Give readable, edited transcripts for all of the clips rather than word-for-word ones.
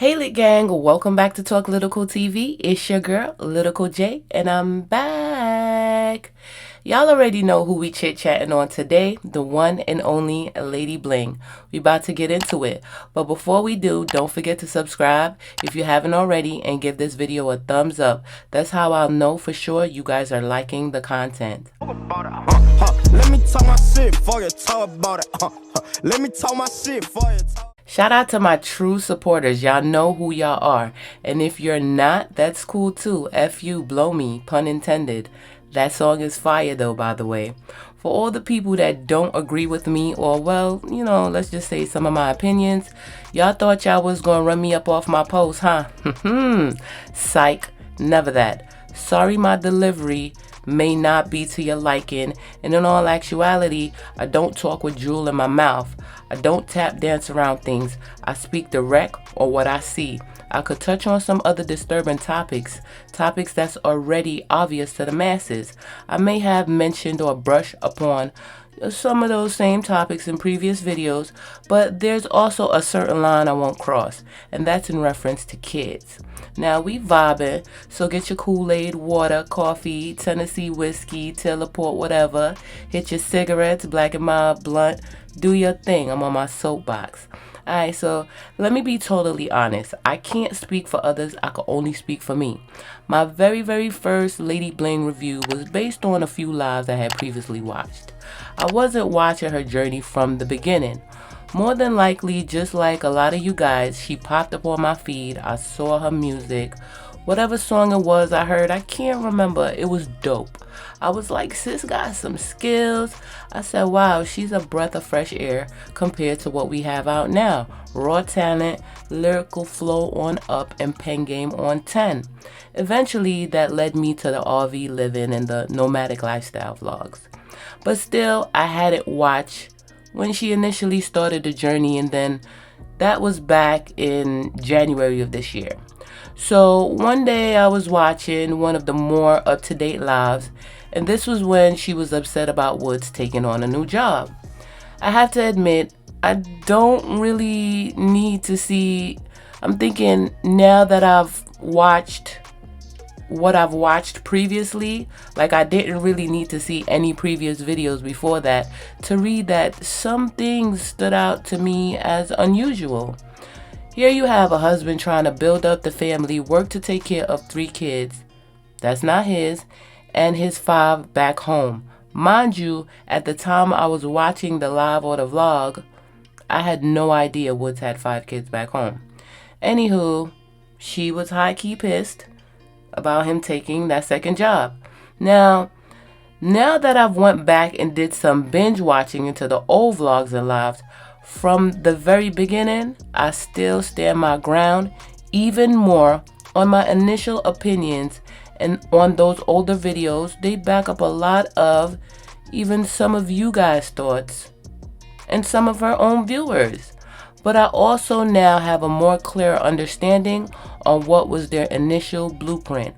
Hey Lit Gang, welcome back to Talklyticaltv. It's your girl, Lytical J, and I'm back. Y'all already know who we chit-chatting on today, the one and only Lady Bling. We about to get into it, but before we do, don't forget to subscribe if you haven't already and give this video a thumbs up. That's how I'll know for sure you guys are liking the content. Let me talk my shit for you, talk about it. Let me talk my shit for you. Shout out to my true supporters. Y'all know who y'all are. And if you're not, that's cool too. F you, blow me, pun intended. That song is fire though, by the way. For all the people that don't agree with me or, well, let's just say some of my opinions, y'all thought y'all was gonna run me up off my post, huh? Psych, never that. Sorry my delivery may not be to your liking, and in all actuality, I don't talk with drool in my mouth. I don't tap dance around things. I speak direct or what I see. I could touch on some other disturbing topics that's already obvious to the masses. I may have mentioned or brushed upon some of those same topics in previous videos, but there's also a certain line I won't cross, and that's in reference to kids. Now we vibing, so get your Kool-Aid, water, coffee, Tennessee whiskey, Taylor Port, whatever. Hit your cigarettes, Black and Mild, blunt. Do your thing. I'm on my soapbox. Alright, so let me be totally honest. I can't speak for others. I can only speak for me. My very first Lady Bling review was based on a few lives I had previously watched. I wasn't watching her journey from the beginning. More than likely, just like a lot of you guys, she popped up on my feed. I saw her music. Whatever song it was I heard, I can't remember. It was dope. I was like, sis got some skills. I said, wow, she's a breath of fresh air compared to what we have out now. Raw talent, lyrical flow on up, and pen game on 10. Eventually, that led me to the RV living and the nomadic lifestyle vlogs. But still, I hadn't watched when she initially started the journey, and then that was back in January of this year. So one day I was watching one of the more up-to-date lives, and this was when she was upset about Woods taking on a new job. I have to admit, I don't really need to see. I'm thinking now that I've watched what I've watched previously, like I didn't really need to see any previous videos before that to read that some things stood out to me as unusual. Here you have a husband trying to build up the family, work to take care of 3 kids, that's not his, and his 5 back home. Mind you, at the time I was watching the live or the vlog, I had no idea Woods had 5 kids back home. Anywho, she was high-key pissed about him taking that second job. Now that I've went back and did some binge watching into the old vlogs and lives, from the very beginning, I still stand my ground even more on my initial opinions, and on those older videos, they back up a lot of even some of you guys' thoughts and some of her own viewers. But I also now have a more clear understanding on what was their initial blueprint.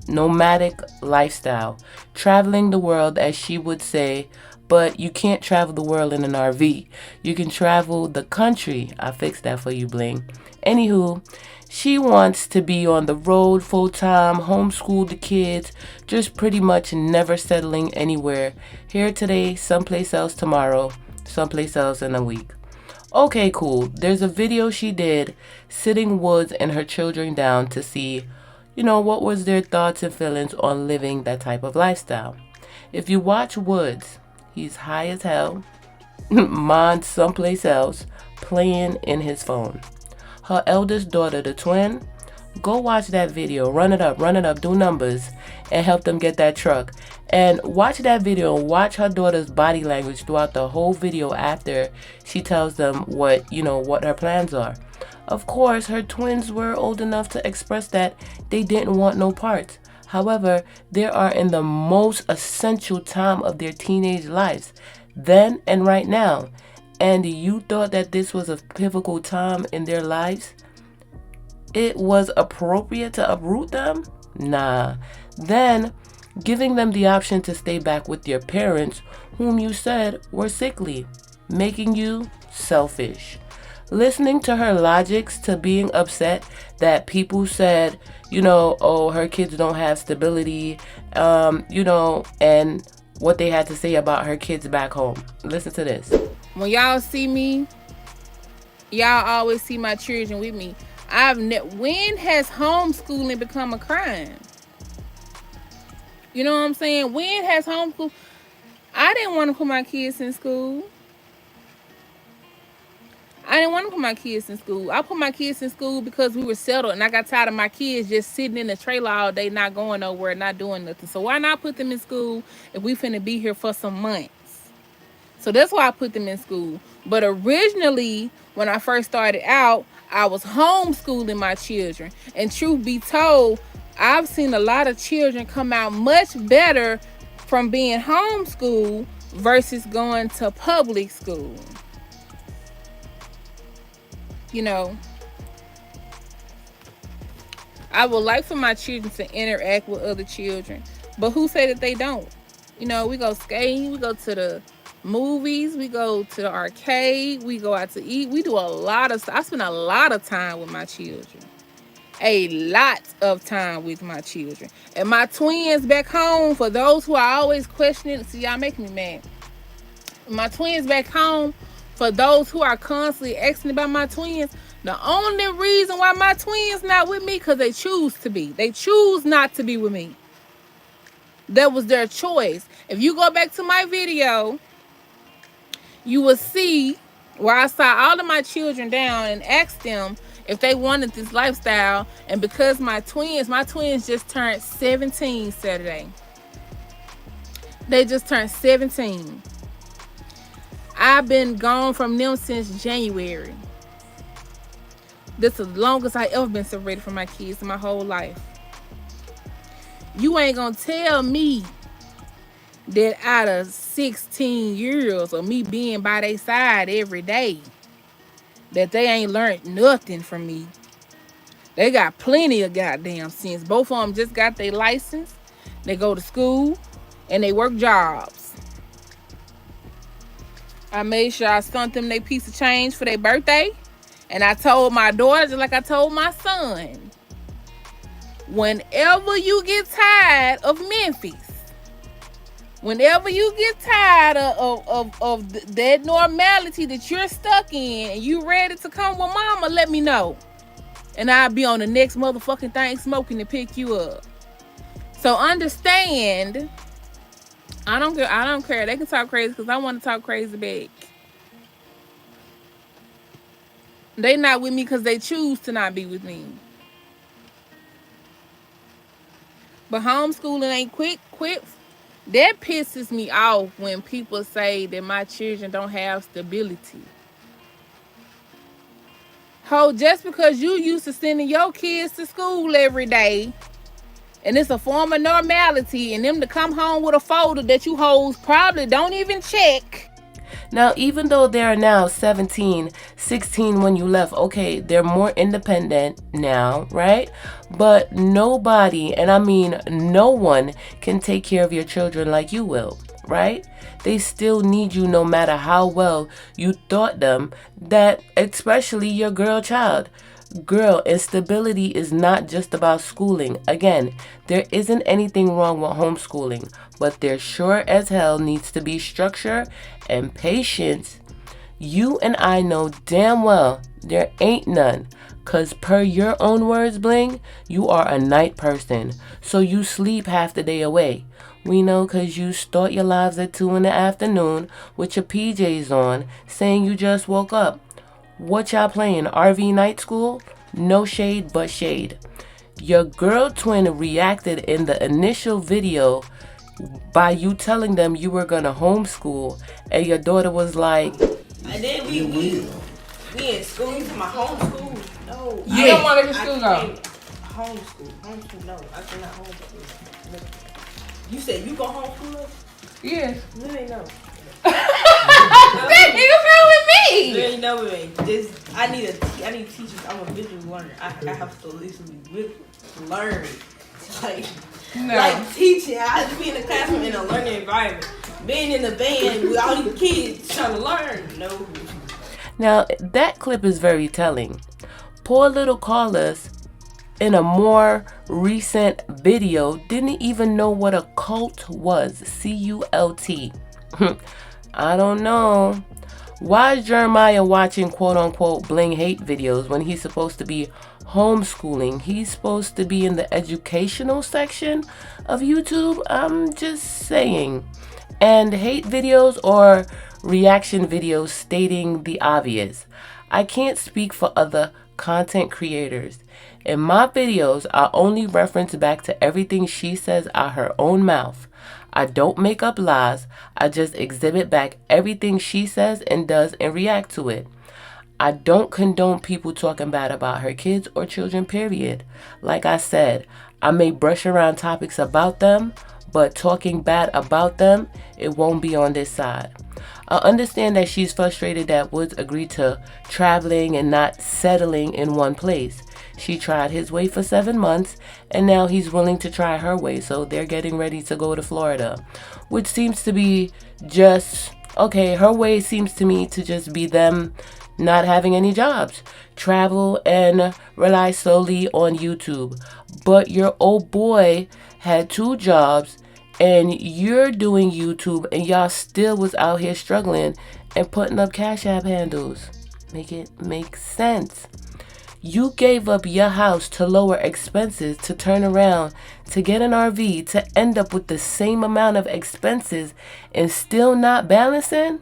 Nomadic lifestyle, traveling the world as she would say, but you can't travel the world in an RV. You can travel the country. I fixed that for you, Bling. Anywho, she wants to be on the road full-time, homeschool the kids, just pretty much never settling anywhere. Here today, someplace else tomorrow, someplace else in a week. Okay, cool. There's a video she did sitting Woods and her children down to see, what was their thoughts and feelings on living that type of lifestyle. If you watch Woods, he's high as hell, mind someplace else, playing in his phone. Her eldest daughter, the twin, go watch that video, run it up, do numbers, and help them get that truck. And watch that video and watch her daughter's body language throughout the whole video after she tells them what her plans are. Of course, her twins were old enough to express that they didn't want no parts. However, they are in the most essential time of their teenage lives, then and right now. And you thought that this was a pivotal time in their lives? It was appropriate to uproot them? Nah. Then, giving them the option to stay back with your parents, whom you said were sickly, making you selfish. listening to her logics to being upset that people said, oh, her kids don't have stability, and what they had to say about her kids back home. Listen to this. When y'all see me, y'all always see my children with me. When has homeschooling become a crime? You know what I'm saying? When has homeschool? I didn't want to put my kids in school. I put my kids in school because we were settled, and I got tired of my kids just sitting in the trailer all day, not going nowhere, not doing nothing. So why not put them in school if we finna be here for some months? So that's why I put them in school. But originally, when I first started out, I was homeschooling my children. And truth be told, I've seen a lot of children come out much better from being homeschooled versus going to public school. I would like for my children to interact with other children, but who say that they don't? We go skating, we go to the movies, we go to the arcade, we go out to eat. We do a lot of stuff. I spend a lot of time with my children. A lot of time with my children. And my twins back home, for those who are always questioning, see, y'all make me mad. My twins back home, for those who are constantly asking about my twins, the only reason why my twins not with me, because they choose to be. They choose not to be with me. That was their choice. If you go back to my video, you will see where I sat all of my children down and asked them if they wanted this lifestyle. And because my twins just turned 17 Saturday. They just turned 17. I've been gone from them since January. This is the longest I ever been separated from my kids in my whole life. You ain't gonna tell me that out of 16 years of me being by their side every day, that they ain't learned nothing from me. They got plenty of goddamn sense. Both of them just got their license. They go to school and they work jobs. I made sure I sent them their piece of change for their birthday. And I told my daughter, just like I told my son, whenever you get tired of Memphis, whenever you get tired of that normality that you're stuck in and you ready to come with mama, let me know. And I'll be on the next motherfucking thing smoking to pick you up. So understand, I don't care. They can talk crazy because I want to talk crazy back. They not with me because they choose to not be with me. But homeschooling ain't quick. That pisses me off when people say that my children don't have stability. Just because you used to sending your kids to school every day, and it's a form of normality, and them to come home with a folder that you hoes probably don't even check. Now, even though they're now 17, 16 when you left, okay, they're more independent now, right? But nobody, and I mean no one, can take care of your children like you will, right? They still need you no matter how well you taught them that, especially your girl child. Girl, instability is not just about schooling. Again, there isn't anything wrong with homeschooling, but there sure as hell needs to be structure and patience. You and I know damn well there ain't none, cause per your own words, Bling, you are a night person, so you sleep half the day away. We know cause you start your lives at 2 in the afternoon with your PJs on, saying you just woke up. What y'all playing, RV night school? No shade but shade. Your girl twin reacted in the initial video by you telling them you were gonna homeschool, and your daughter was like, and then we in school. You from my homeschool? No. You don't want to go to school though? Homeschool, no. I cannot homeschool. You said you go homeschool? Yes. You ain't know. That nigga fell with me. You ain't know me. Just I need teachers. I'm a visual learner. I have to literally learn. Like teaching. I have to be in the classroom in a learning environment. Being in the band with all these kids trying to learn. No. Now, that clip is very telling. Poor little Carlos, in a more recent video, didn't even know what a cult was. C-U-L-T. I don't know. Why is Jeremiah watching quote-unquote Bling hate videos when he's supposed to be homeschooling? He's supposed to be in the educational section of YouTube? I'm just saying. And hate videos or reaction videos stating the obvious. I can't speak for other content creators. In my videos, I only reference back to everything she says out her own mouth. I don't make up lies. I just exhibit back everything she says and does and react to it. I don't condone people talking bad about her kids or children, period. Like I said, I may brush around topics about them, but talking bad about them, it won't be on this side. I understand that she's frustrated that Woods agreed to traveling and not settling in one place. She tried his way for 7 months, and now he's willing to try her way, so they're getting ready to go to Florida, which seems to be just, okay, her way seems to me to just be them not having any jobs, travel and rely solely on YouTube. But your old boy had 2 jobs, and you're doing YouTube, and y'all still was out here struggling and putting up Cash App handles. Make it make sense. You gave up your house to lower expenses to turn around to get an RV to end up with the same amount of expenses and still not balancing?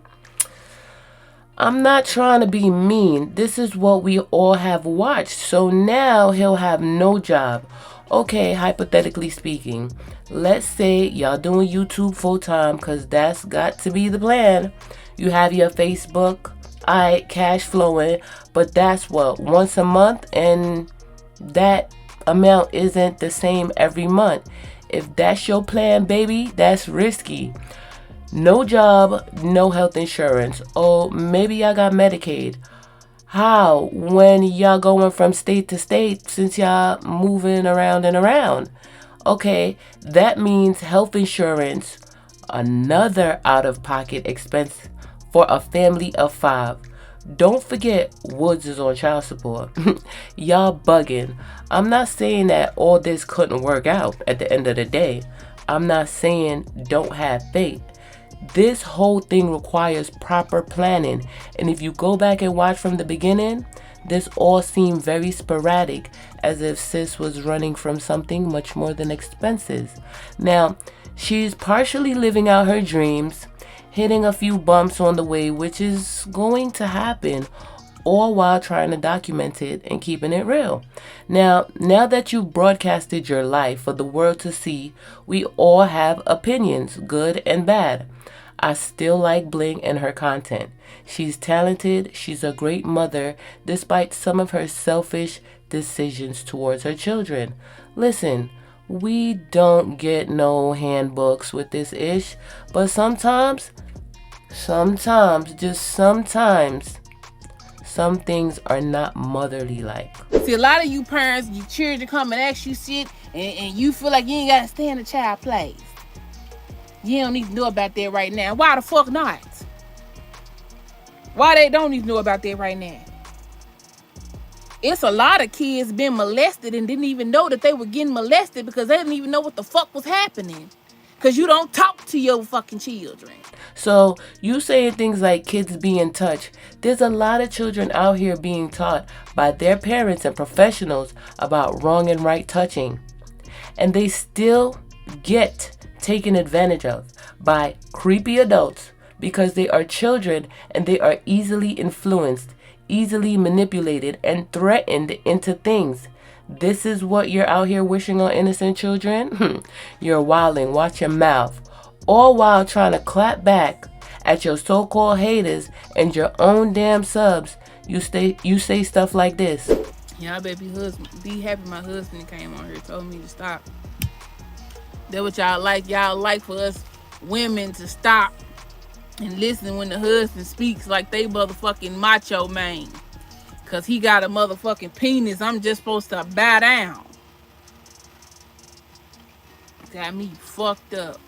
I'm not trying to be mean. This is what we all have watched. So now he'll have no job. Okay, hypothetically speaking, let's say y'all doing YouTube full time, because that's got to be the plan. You have your Facebook, alright, cash flowing, but that's what, once a month, and that amount isn't the same every month. If that's your plan, baby, that's risky. No job, no health insurance. Oh, maybe y'all got Medicaid. How? When y'all going from state to state, since y'all moving around and around. Okay, that means health insurance, another out-of-pocket expense for a family of 5. Don't forget Woods is on child support. Y'all bugging. I'm not saying that all this couldn't work out at the end of the day. I'm not saying don't have faith. This whole thing requires proper planning, and if you go back and watch from the beginning, this all seemed very sporadic, as if sis was running from something much more than expenses. Now, she's partially living out her dreams, hitting a few bumps on the way, which is going to happen, all while trying to document it and keeping it real. Now that you've broadcasted your life for the world to see, we all have opinions, good and bad. I still like Bling and her content. She's talented, she's a great mother, despite some of her selfish decisions towards her children. Listen, we don't get no handbooks with this ish, but sometimes, just sometimes, some things are not motherly like. See, a lot of you parents, your children come and ask you shit, and you feel like you ain't gotta stay in the child place. You don't need to know about that right now. Why the fuck not? Why they don't even know about that right now? It's a lot of kids been molested and didn't even know that they were getting molested because they didn't even know what the fuck was happening. Because you don't talk to your fucking children. So you saying things like kids be in touch. There's a lot of children out here being taught by their parents and professionals about wrong and right touching. And they still get taken advantage of by creepy adults because they are children and they are easily influenced, easily manipulated, and threatened into things. This is what you're out here wishing on innocent children? You're wilding. Watch your mouth. All while trying to clap back at your so-called haters and your own damn subs. You say stuff like this. Yeah, I bet be happy my husband came on here and told me to stop. That's what y'all like. Y'all like for us women to stop and listen when the husband speaks like they motherfucking macho man. Cause he got a motherfucking penis. I'm just supposed to bow down. Got me fucked up.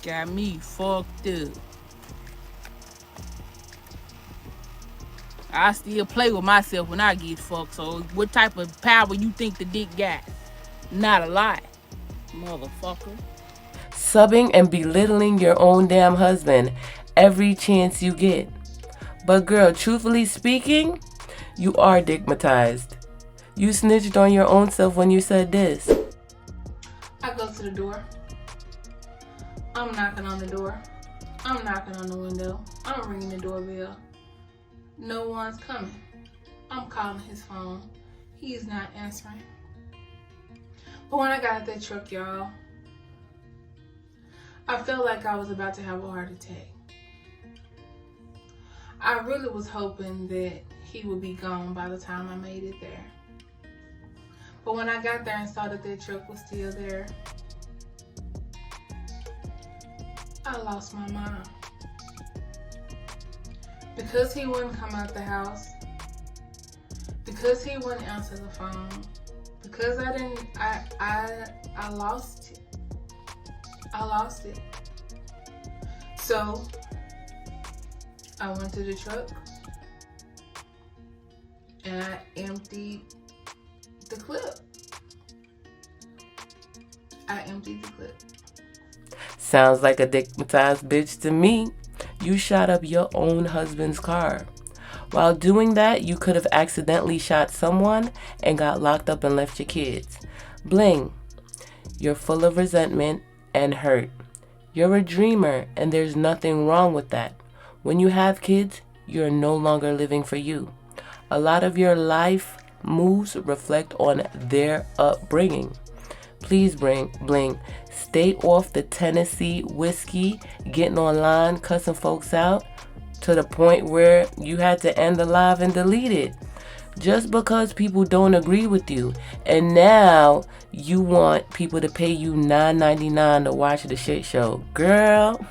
got me fucked up. I still play with myself when I get fucked, so what type of power you think the dick got? Not a lot, motherfucker. Subbing and belittling your own damn husband every chance you get. But girl, truthfully speaking, you are digmatized. You snitched on your own self when you said this. I go to the door. I'm knocking on the door. I'm knocking on the window. I'm ringing the doorbell. No one's coming. I'm calling his phone. He's not answering. But when I got out that truck, y'all, I felt like I was about to have a heart attack. I really was hoping that he would be gone by the time I made it there. But when I got there and saw that truck was still there, I lost my mind. Because he wouldn't come out the house, because he wouldn't answer the phone, because I lost it. I lost it. So I went to the truck and I emptied the clip. I emptied the clip. Sounds like a digmatized bitch to me. You shot up your own husband's car. While doing that, you could have accidentally shot someone and got locked up and left your kids. Bling, you're full of resentment and hurt. You're a dreamer, and there's nothing wrong with that. When you have kids, you're no longer living for you. A lot of your life moves reflect on their upbringing. Please, Bling, stay off the Tennessee whiskey, getting online, cussing folks out, to the point where you had to end the live and delete it. Just because people don't agree with you. And now you want people to pay you $9.99 to watch the shit show. Girl.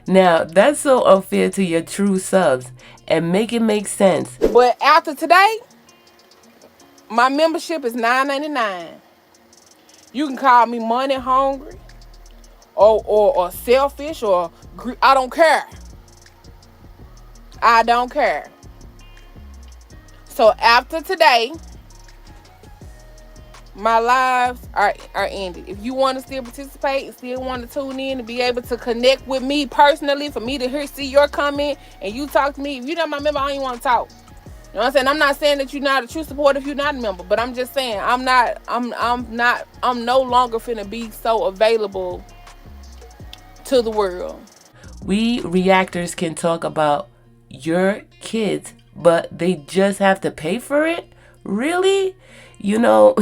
Now, that's so unfair to your true subs. And make it make sense. But after today, my membership is $9.99. You can call me money hungry or selfish or I don't care. I don't care. So after today, my lives are ended. If you want to still participate and still want to tune in and be able to connect with me personally, for me to see your comment and you talk to me, if you're not my member, I don't even want to talk. You know what I'm saying? I'm not saying that you're not a true supporter if you're not a member, but I'm just saying I'm no longer finna be so available to the world. We reactors can talk about your kids, but they just have to pay for it? Really? You know,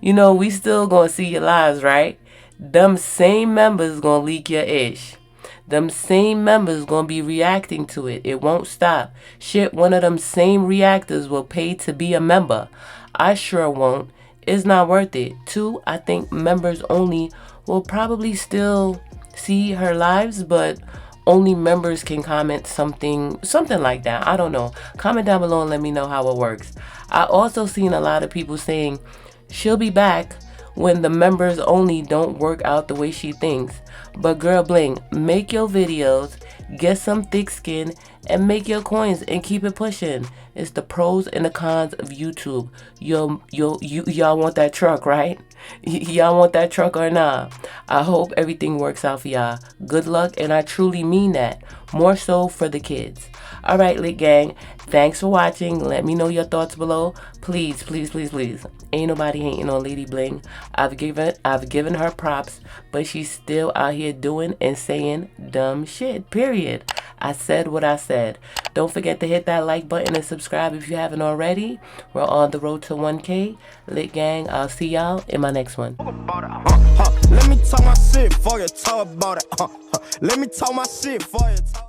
we still gonna see your lives, right? Them same members gonna leak your ish. Them same members gonna be reacting to it. It won't stop. Shit, one of them same reactors will pay to be a member. I sure won't. It's not worth it. 2, I think members only will probably still see her lives, but only members can comment something like that. I don't know. Comment down below and let me know how it works. I also seen a lot of people saying she'll be back when the members only don't work out the way she thinks. But girl, Bling, make your videos, get some thick skin, and make your coins and keep it pushing. It's the pros and the cons of YouTube. Y'all want that truck, right? Y'all want that truck or not? I hope everything works out for y'all. Good luck, and I truly mean that. More so for the kids. All right, Lit Gang. Thanks for watching. Let me know your thoughts below. Please, please, please, please. Ain't nobody hating on Lady Bling. I've given her props, but she's still out here doing and saying dumb shit. Period. I said what I said. Don't forget to hit that like button and subscribe if you haven't already. We're on the road to 1K. Lit Gang, I'll see y'all in my next one. Let me talk my shit before you talk about it. Let me talk my shit before you talk.